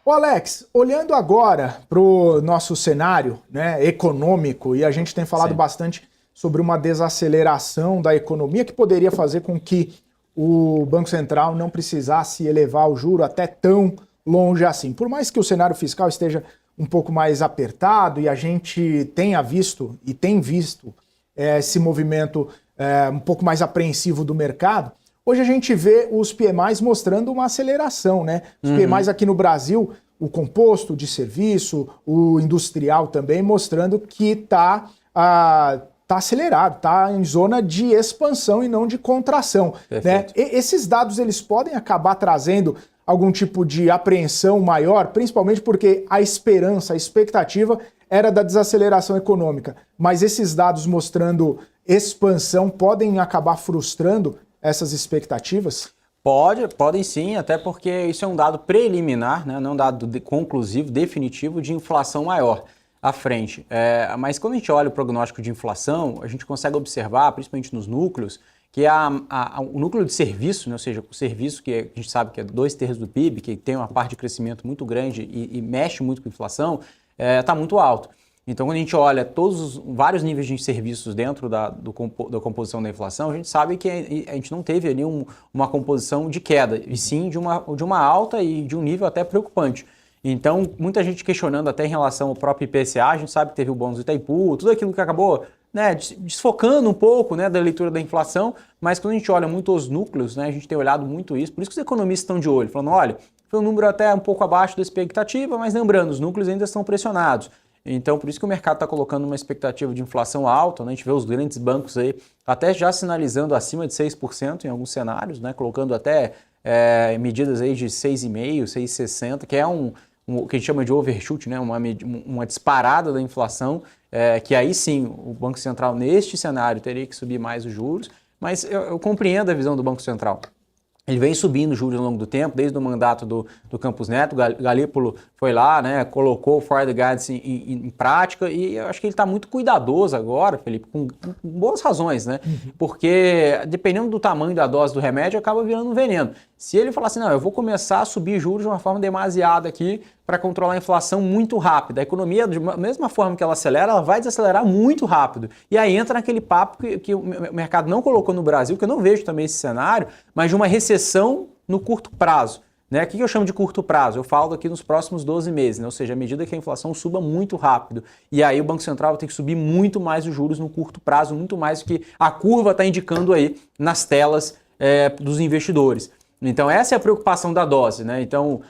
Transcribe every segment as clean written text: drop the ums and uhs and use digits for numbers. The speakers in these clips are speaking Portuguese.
Ô Alex, olhando agora para o nosso cenário, né, econômico, e a gente tem falado bastante sobre uma desaceleração da economia que poderia fazer com que o Banco Central não precisasse elevar o juro até tão longe assim. Por mais que o cenário fiscal esteja um pouco mais apertado e a gente tenha visto e tem visto esse movimento um pouco mais apreensivo do mercado, hoje a gente vê os PMIs mostrando uma aceleração, né? Os PMIs aqui no Brasil, o composto de serviço, o industrial também, mostrando que está acelerado, está em zona de expansão e não de contração. Né? Esses dados eles podem acabar trazendo algum tipo de apreensão maior, principalmente porque a esperança, a expectativa era da desaceleração econômica. Mas esses dados mostrando expansão podem acabar frustrando essas expectativas? Podem sim, até porque isso é um dado preliminar, né? Não um dado conclusivo, definitivo de inflação maior à frente. Mas quando a gente olha o prognóstico de inflação, a gente consegue observar, principalmente nos núcleos, que o núcleo de serviço, né? Ou seja, o serviço que a gente sabe que é 2/3 do PIB, que tem uma parte de crescimento muito grande e mexe muito com a inflação, está muito alto. Então, quando a gente olha vários níveis de serviços dentro da composição da inflação, a gente sabe que a gente não teve ali uma composição de queda, e sim de uma alta e de um nível até preocupante. Então, muita gente questionando até em relação ao próprio IPCA, a gente sabe que teve o bônus do Itaipu, tudo aquilo que acabou, né, desfocando um pouco, né, da leitura da inflação, mas quando a gente olha muito os núcleos, né, a gente tem olhado muito isso, por isso que os economistas estão de olho, falando, olha, foi um número até um pouco abaixo da expectativa, mas lembrando, os núcleos ainda estão pressionados. Então, por isso que o mercado está colocando uma expectativa de inflação alta, né? A gente vê os grandes bancos aí até já sinalizando acima de 6% em alguns cenários, né? Colocando até medidas aí de 6,5%, 6,60%, que é o que a gente chama de overshoot, né? Uma disparada da inflação, que aí sim o Banco Central neste cenário teria que subir mais os juros, mas eu compreendo a visão do Banco Central. Ele vem subindo juros ao longo do tempo, desde o mandato do Campos Neto. Galípolo foi lá, né, colocou o Forward Guidance em prática e eu acho que ele está muito cuidadoso agora, Felipe, com boas razões, né? Porque dependendo do tamanho da dose do remédio, acaba virando um veneno. Se ele falar assim, não, eu vou começar a subir juros de uma forma demasiada aqui para controlar a inflação muito rápido. A economia, da mesma forma que ela acelera, ela vai desacelerar muito rápido. E aí entra naquele papo que o mercado não colocou no Brasil, que eu não vejo também esse cenário, mas de uma recessão no curto prazo. Né? O que eu chamo de curto prazo? Eu falo aqui nos próximos 12 meses, né? Ou seja, à medida que a inflação suba muito rápido. E aí o Banco Central vai ter que subir muito mais os juros no curto prazo, muito mais do que a curva está indicando aí nas telas dos investidores. Então essa é a preocupação da dose, né? Então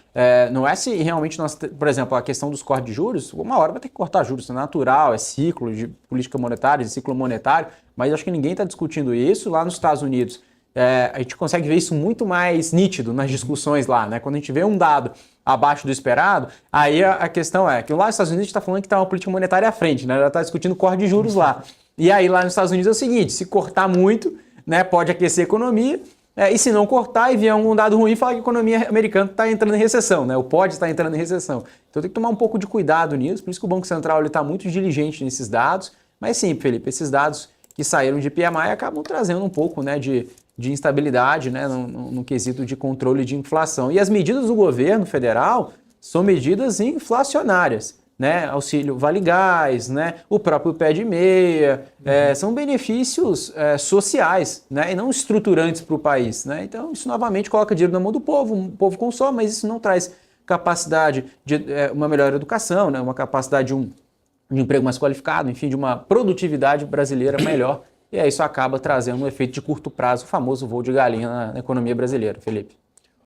não é se realmente nós, por exemplo, a questão dos cortes de juros, uma hora vai ter que cortar juros, isso é natural, é ciclo de política monetária, de ciclo monetário, mas acho que ninguém está discutindo isso. Lá nos Estados Unidos a gente consegue ver isso muito mais nítido nas discussões lá, né? Quando a gente vê um dado abaixo do esperado, aí a questão é que lá nos Estados Unidos a gente está falando que está uma política monetária à frente, né? Já está discutindo corte de juros lá. E aí lá nos Estados Unidos é o seguinte, se cortar muito, né, pode aquecer a economia, e se não cortar e vier algum dado ruim, falar que a economia americana está entrando em recessão, né? Ou pode estar entrando em recessão. Então tem que tomar um pouco de cuidado nisso, por isso que o Banco Central está muito diligente nesses dados. Mas sim, Felipe, esses dados que saíram de PMI acabam trazendo um pouco, né, de instabilidade, né, no quesito de controle de inflação. E as medidas do governo federal são medidas inflacionárias. Né, auxílio Vale Gás, né, o próprio pé de meia, são benefícios sociais, né, e não estruturantes para o país. Né? Então isso novamente coloca dinheiro na mão do povo, o povo consome, mas isso não traz capacidade de uma melhor educação, né, uma capacidade de um emprego mais qualificado, enfim, de uma produtividade brasileira melhor, e aí isso acaba trazendo um efeito de curto prazo, o famoso voo de galinha na economia brasileira, Felipe.